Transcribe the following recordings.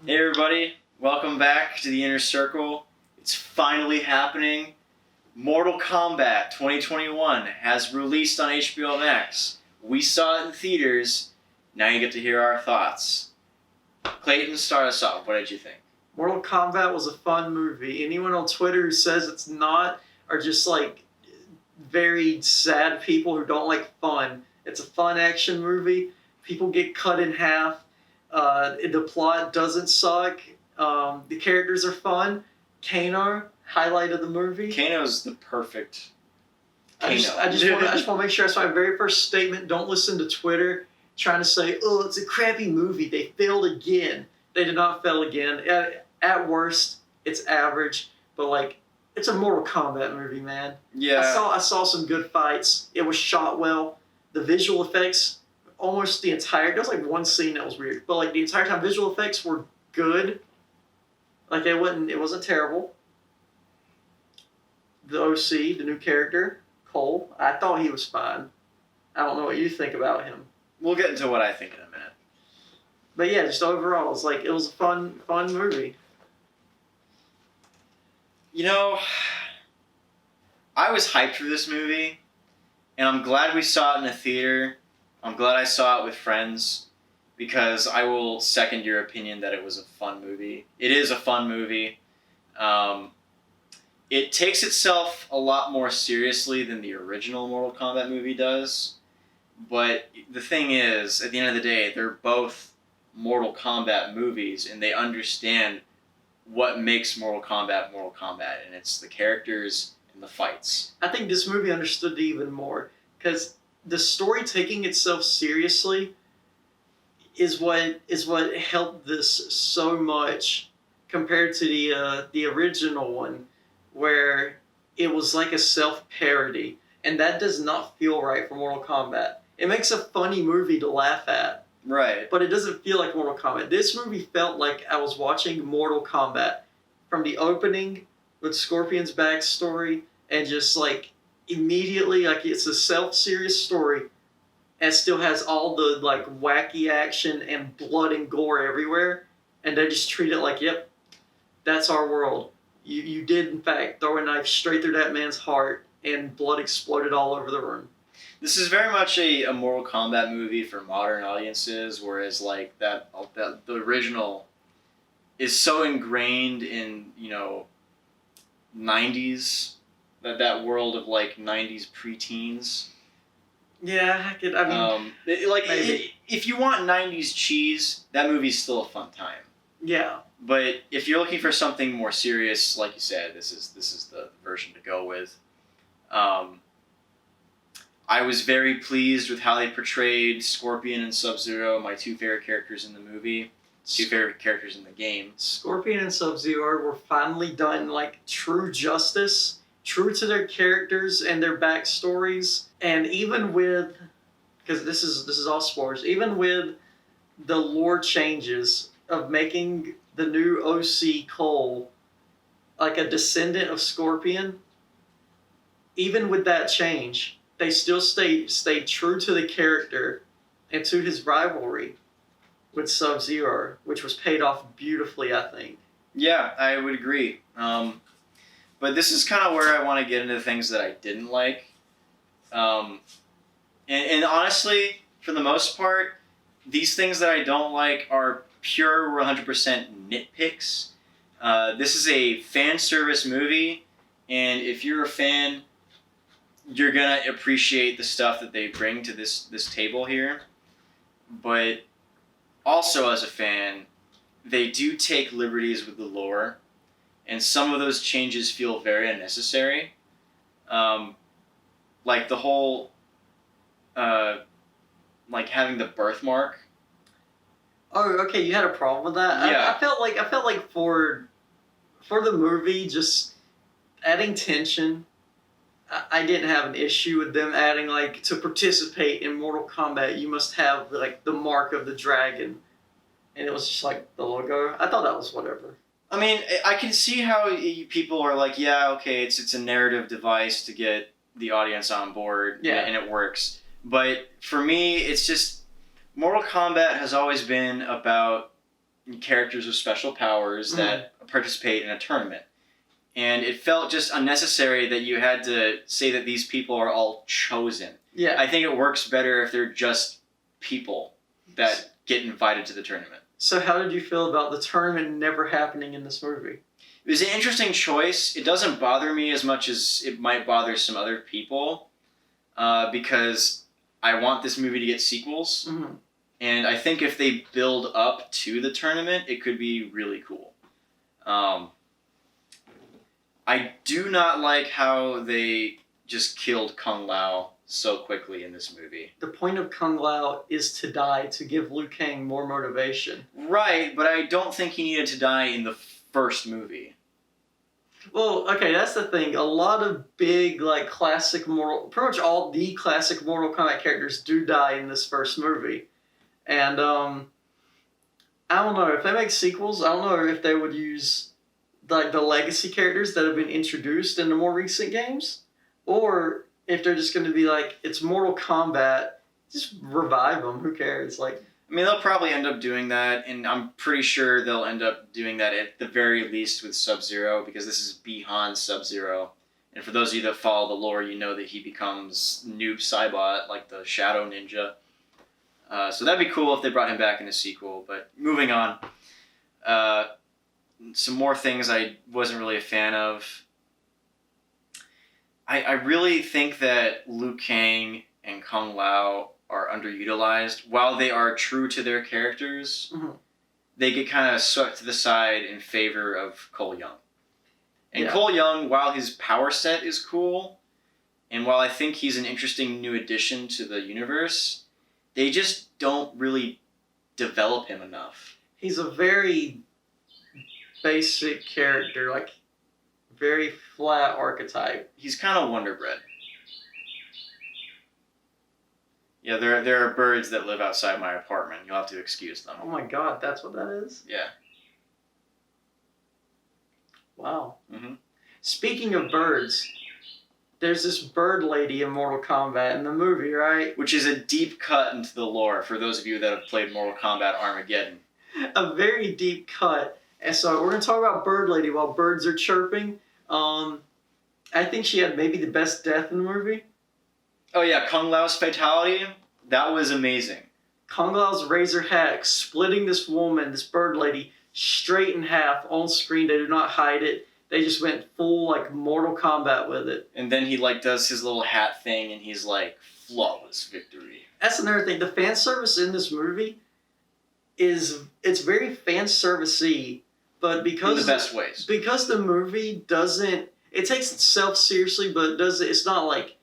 Hey everybody, welcome back to the Inner Circle. It's finally happening. Mortal Kombat 2021 has released on HBO Max. We saw it in theaters. Now you get to hear our thoughts. Clayton, start us off. What did you think? Mortal Kombat was a fun movie. Anyone on Twitter who says it's not are just like very sad people who don't like fun. It's a fun action movie. People get cut in half. The plot doesn't suck. The characters are fun. Kano, highlight of the movie. Kano's the perfect Kano. I just want to make sure that's my very first statement. Don't listen to Twitter trying to say, oh, it's a crappy movie. They failed again. They did not fail again. At worst, it's average. But like, it's a Mortal Kombat movie, man. Yeah. I saw some good fights. It was shot well. The visual effects, almost the entire. There was like one scene that was weird, but like the entire time, visual effects were good. Like it wasn't terrible. The OC, the new character, Cole, I thought he was fine. I don't know what you think about him. We'll get into what I think in a minute. But yeah, just overall, it was a fun movie. You know, I was hyped for this movie, and I'm glad we saw it in a theater. I'm glad I saw it with friends, because I will second your opinion that it was a fun movie. It is a fun movie. It takes itself a lot more seriously than the original Mortal Kombat movie does. But the thing is, at the end of the day, they're both Mortal Kombat movies, and they understand what makes Mortal Kombat, and it's the characters and the fights. I think this movie understood it even more, because the story taking itself seriously is what helped this so much compared to the original one, where it was like a self-parody, and that does not feel right for Mortal Kombat. It makes a funny movie to laugh at. Right. But it doesn't feel like Mortal Kombat. This movie felt like I was watching Mortal Kombat from the opening with Scorpion's backstory, and just like immediately, like it's a self-serious story and still has all the like wacky action and blood and gore everywhere, and they just treat it like, yep, that's our world. You did in fact throw a knife straight through that man's heart and blood exploded all over the room. This is very much a Mortal Kombat movie for modern audiences, whereas like the original is so ingrained in, 90s, that world of like 90s preteens. Yeah, if you want 90s cheese, that movie's still a fun time. Yeah. But if you're looking for something more serious, like you said, this is the version to go with. I was very pleased with how they portrayed Scorpion and Sub-Zero, my two favorite characters in the movie, two favorite characters in the game. Scorpion and Sub-Zero were finally done like true justice, true to their characters and their backstories, and even with, because this is all spoilers, even with the lore changes of making the new OC Cole like a descendant of Scorpion, even with that change, they still stayed true to the character and to his rivalry with Sub-Zero, which was paid off beautifully, I think. Yeah, I would agree. But this is kind of where I want to get into the things that I didn't like. And honestly, for the most part, these things that I don't like are pure 100% nitpicks. This is a fan service movie, and if you're a fan, you're gonna appreciate the stuff that they bring to this table here. But also as a fan, they do take liberties with the lore, and some of those changes feel very unnecessary. Like the whole, like having the birthmark. Oh, okay. You had a problem with that. Yeah. I felt like for the movie, just adding tension. I didn't have an issue with them adding like, to participate in Mortal Kombat, you must have like the mark of the dragon, and it was just like the logo. I thought that was whatever. I mean, I can see how people are like, yeah, okay, it's a narrative device to get the audience on board, yeah, and it works. But for me, it's just Mortal Kombat has always been about characters with special powers that participate in a tournament. And it felt just unnecessary that you had to say that these people are all chosen. Yeah. I think it works better if they're just people that get invited to the tournament. So how did you feel about the tournament never happening in this movie? It was an interesting choice. It doesn't bother me as much as it might bother some other people, because I want this movie to get sequels. Mm-hmm. And I think if they build up to the tournament, it could be really cool. I do not like how they just killed Kung Lao so quickly in this movie. The point of Kung Lao is to die to give Liu Kang more motivation. Right, but I don't think he needed to die in the first movie. Well, okay, that's the thing. A lot of big, like, pretty much all the classic Mortal Kombat characters do die in this first movie. And, I don't know, if they make sequels, I don't know if they would use, like, the legacy characters that have been introduced in the more recent games, or if they're just going to be like, it's Mortal Kombat, just revive them, who cares, like... I mean, they'll probably end up doing that, and I'm pretty sure they'll end up doing that at the very least with Sub-Zero, because this is Bihan Sub-Zero. And for those of you that follow the lore, you know that he becomes Noob Saibot, like the Shadow Ninja. So that'd be cool if they brought him back in a sequel, but moving on. Some more things I wasn't really a fan of. I really think that Liu Kang and Kung Lao are underutilized. While they are true to their characters, they get kind of swept to the side in favor of Cole Young. And Cole Young, while his power set is cool, and while I think he's an interesting new addition to the universe, they just don't really develop him enough. He's a very basic character, like, very flat archetype. He's kind of Wonder Bread. Yeah, there are birds that live outside my apartment. You'll have to excuse them. Oh my god, that's what that is? Yeah. Wow. Mm-hmm. Speaking of birds, there's this bird lady in Mortal Kombat in the movie, right? Which is a deep cut into the lore for those of you that have played Mortal Kombat Armageddon. A very deep cut. And so we're going to talk about Bird Lady while birds are chirping. I think she had maybe the best death in the movie. Oh yeah, Kung Lao's fatality, that was amazing. Kung Lao's razor hack splitting this woman, this bird lady, straight in half on screen. They do not hide it. They just went full, like, Mortal Kombat with it. And then he, like, does his little hat thing and he's like, flawless victory. That's another thing. The fan service in this movie it's very fan service-y, but because... In the best ways. Because the movie doesn't... It takes itself seriously, but it's not, like,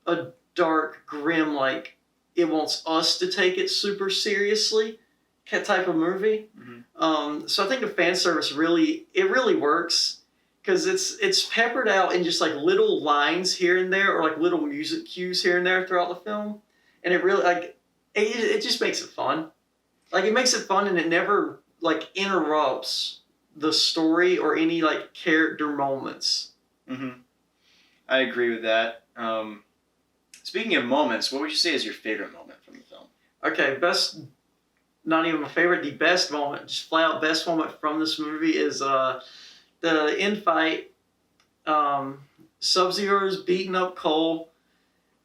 a dark, grim, like, it wants us to take it super seriously type of movie. Mm-hmm. So I think the fan service really works, because it's peppered out in just, like, little lines here and there, or, like, little music cues here and there throughout the film, and it really, like, it just makes it fun. Like, it makes it fun, and it never, like, interrupts the story or any, like, character moments. Mm-hmm. I agree with that. Speaking of moments, what would you say is your favorite moment from the film? Okay, not even my favorite, the best moment, just flat out best moment from this movie is the end fight. Sub-Zero's beating up Cole,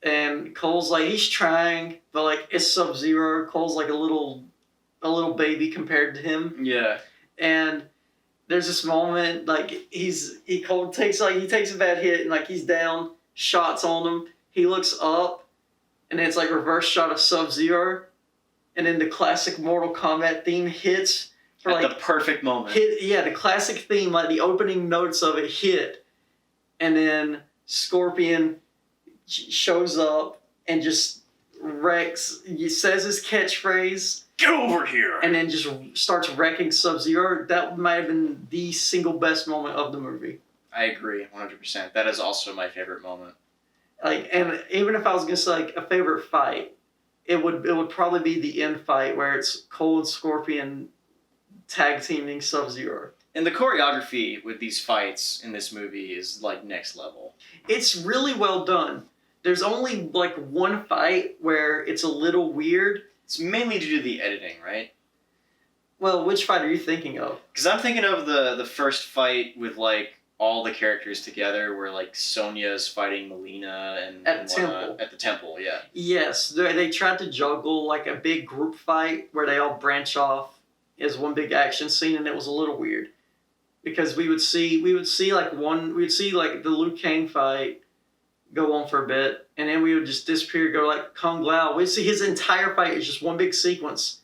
and Cole's like, he's trying, but, like, it's Sub-Zero. Cole's like a little baby compared to him. Yeah. And there's this moment, like, Cole takes a bad hit, and, like, he's down, shots on him. He looks up, and it's like reverse shot of Sub-Zero, and then the classic Mortal Kombat theme hits for, at like, the perfect moment. The classic theme, like the opening notes of it hit, and then Scorpion shows up and just wrecks. He says his catchphrase. Get over here! And then just starts wrecking Sub-Zero. That might have been the single best moment of the movie. I agree, 100%. That is also my favorite moment. Like, and even if I was gonna say, like, a favorite fight, it would probably be the end fight where it's Cole and Scorpion tag teaming Sub-Zero. And the choreography with these fights in this movie is, like, next level. It's really well done. There's only, like, one fight where it's a little weird. It's mainly due to the editing, right? Well, which fight are you thinking of? Because I'm thinking of the first fight with like all the characters together, where like Sonya's fighting Melina At and the whatnot. temple. At the temple, yeah. Yes, they tried to juggle like a big group fight where they all branch off as one big action scene, and it was a little weird because we would see like the Liu Kang fight go on for a bit, and then we would just disappear, go like Kung Lao. We'd see his entire fight is just one big sequence,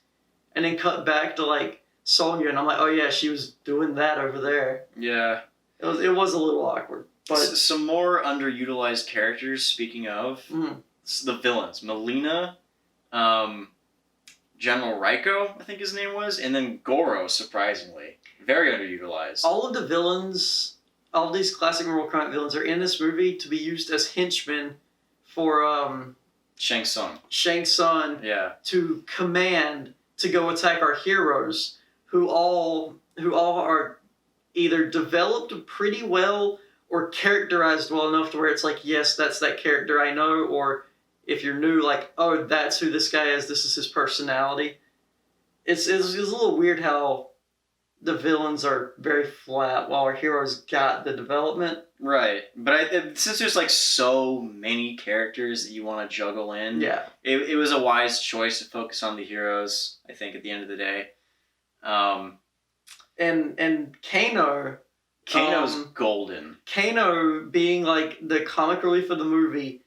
and then cut back to like Sonya, and I'm like, oh yeah, she was doing that over there. Yeah. It was a little awkward, but Some more underutilized characters. Speaking of the villains, Melina, General Raiko, I think his name was, and then Goro. Surprisingly, very underutilized. all of the villains, all of these classic Mortal Kombat villains are in this movie to be used as henchmen for Shang Tsung. Shang Tsung Yeah. to command to go attack our heroes, who all are either developed pretty well or characterized well enough to where it's like, yes, that's that character I know, or if you're new, like, oh, that's who this guy is, this is his personality. It's a little weird how the villains are very flat while our heroes got the development. Right, but since there's like so many characters that you want to juggle in, Yeah. it was a wise choice to focus on the heroes. I think at the end of the day, And Kano's golden. Kano being like the comic relief of the movie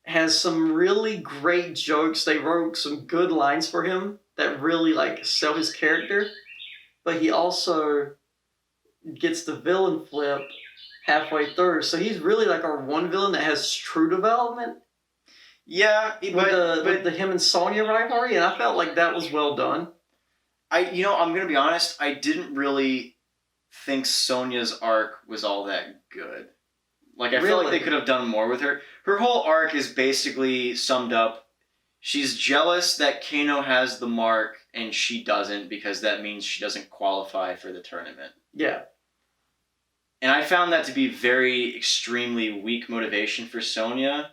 has some really great jokes. They wrote some good lines for him that really like sell his character, but he also gets the villain flip halfway through. So he's really like our one villain that has true development. Yeah, With the him and Sonya rivalry, and I felt like that was well done. I'm gonna be honest. I didn't really think Sonya's arc was all that good. Like, I feel like they could have done more with her. Her whole arc is basically summed up. She's jealous that Kano has the mark and she doesn't, because that means she doesn't qualify for the tournament. Yeah. And I found that to be very extremely weak motivation for Sonya,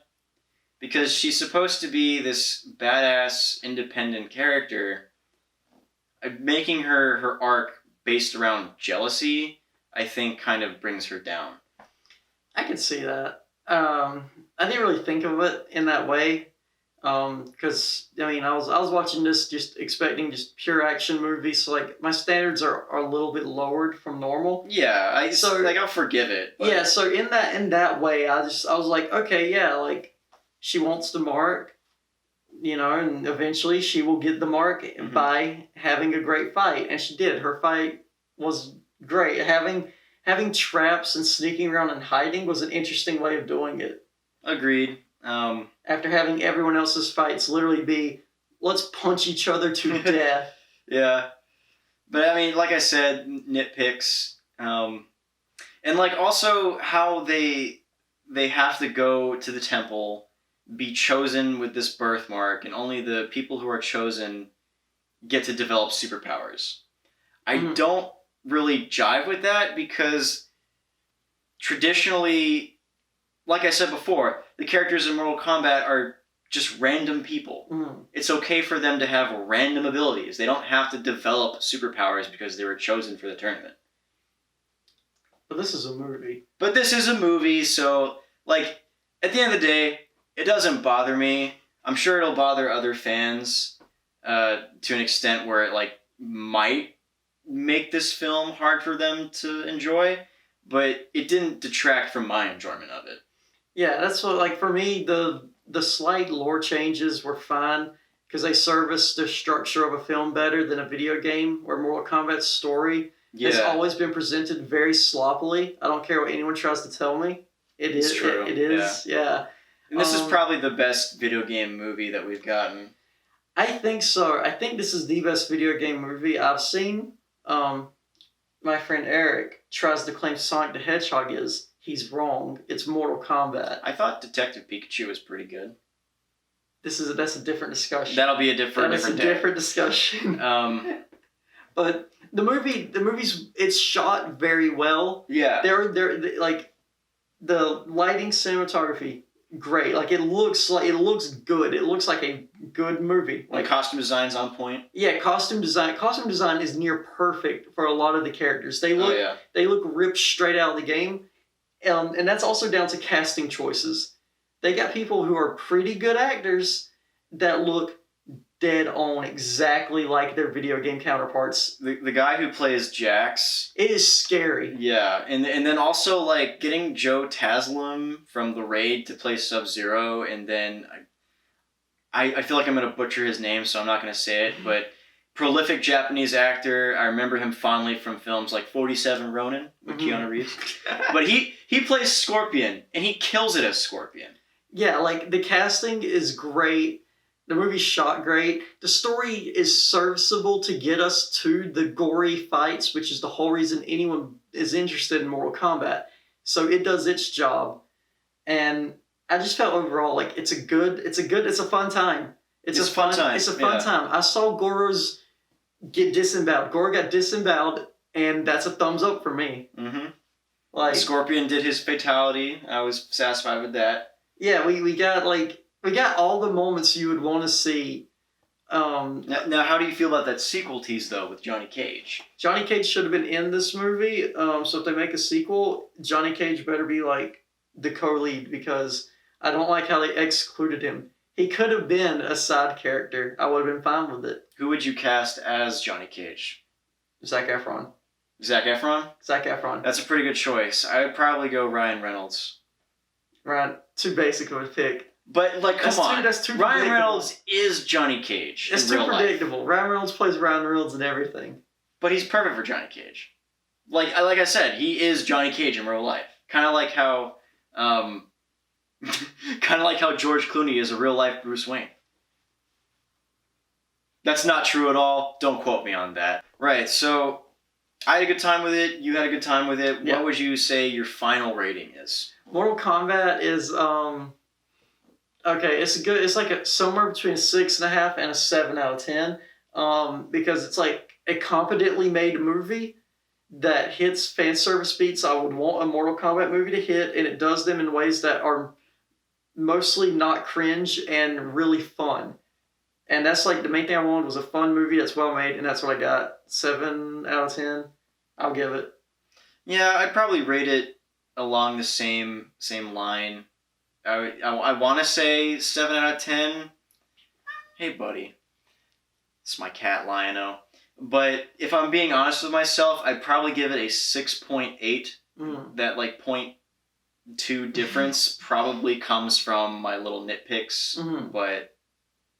because she's supposed to be this badass independent character. Making her arc based around jealousy, I think, kind of brings her down. I can see that. I didn't really think of it in that way, because I mean, I was watching this just expecting just pure action movies, so like my standards are a little bit lowered from normal. Yeah, I'll forgive it. But... Yeah, so in that way, I was like, okay, yeah, like she wants the mark, and eventually she will get the mark by having a great fight, and she did. Her fight was great. Having traps and sneaking around and hiding was an interesting way of doing it. Agreed. After having everyone else's fights literally be, let's punch each other to death. Yeah. But I mean, like I said, nitpicks. And like also how they have to go to the temple, be chosen with this birthmark, and only the people who are chosen get to develop superpowers. I don't really jive with that, because traditionally, like I said before, the characters in Mortal Kombat are just random people. It's okay for them to have random abilities. They don't have to develop superpowers because they were chosen for the tournament. But this is a movie. So, like, at the end of the day, it doesn't bother me. I'm sure it'll bother other fans to an extent where it, like, might make this film hard for them to enjoy, but it didn't detract from my enjoyment of it. Yeah, that's what, like, for me, the slight lore changes were fine because they service the structure of a film better than a video game, where Mortal Kombat's story has always been presented very sloppily. I don't care what anyone tries to tell me. It's true. It is, yeah. And this is probably the best video game movie that we've gotten. I think so. I think this is the best video game movie I've seen. My friend Eric tries to claim Sonic the Hedgehog is. He's wrong. It's Mortal Kombat. I thought Detective Pikachu was pretty good. That's a different discussion. That'll be a different day. Different discussion. But the movie's it's shot very well. Yeah. They're like the lighting, cinematography, great. Like it looks good. It looks like a good movie. Like costume design's on point. Yeah, costume design. Costume design is near perfect for a lot of the characters. They look Oh, yeah. they look ripped straight out of the game, and that's also down to casting choices. They got people who are pretty good actors that look dead on exactly like their video game counterparts. The guy who plays Jax. It is scary. Yeah, and then also like getting Joe Taslim from the Raid to play Sub-Zero, and then I feel like I'm gonna butcher his name, so I'm not gonna say it, but prolific Japanese actor. I remember him fondly from films like 47 Ronin with Keanu Reeves. But he plays Scorpion, and he kills it as Scorpion. Yeah, like the casting is great. The movie's shot great. The story is serviceable to get us to the gory fights, which is the whole reason anyone is interested in Mortal Kombat. So it does its job. And I just felt overall like it's a fun time. It's a fun time. It's a fun time. I saw Goro's get disemboweled. Goro got disemboweled, and that's a thumbs up for me. Mm-hmm. Like Scorpion did his fatality. I was satisfied with that. Yeah, we got all the moments you would want to see. Now, how do you feel about that sequel tease though with Johnny Cage? Johnny Cage should have been in this movie. So if they make a sequel, Johnny Cage better be like the co-lead, because I don't like how they excluded him. He could have been a side character. I would have been fine with it. Who would you cast as Johnny Cage? Zac Efron. Zac Efron? Zac Efron. That's a pretty good choice. I would probably go Ryan Reynolds. Right. Too basic of a pick. But like, come on. That's too Ryan Reynolds is Johnny Cage. It's too predictable. Ryan Reynolds plays Ryan Reynolds and everything. But he's perfect for Johnny Cage. Like I said, he is Johnny Cage in real life. Kind of like how George Clooney is a real life Bruce Wayne. That's not true at all. Don't quote me on that. Right, so I had a good time with it. You had a good time with it. Yeah. What would you say your final rating is? Mortal Kombat is okay. It's good. It's like somewhere between a 6.5 and a 7 out of 10. Because it's like a competently made movie that hits fan service beats I would want a Mortal Kombat movie to hit, and it does them in ways that are mostly not cringe and really fun. And that's like the main thing I wanted was a fun movie that's well made, and that's what I got. 7 out of 10. I'll give it. Yeah, I'd probably rate it along the same line. I want to say 7 out of 10. Hey, buddy. It's my cat, Lion-O. But if I'm being honest with myself, I'd probably give it a 6.8. That like 0.2 difference probably comes from my little nitpicks, but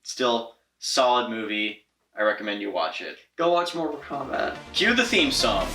still solid movie. I recommend you watch it. Go watch Mortal Kombat. Cue the theme song.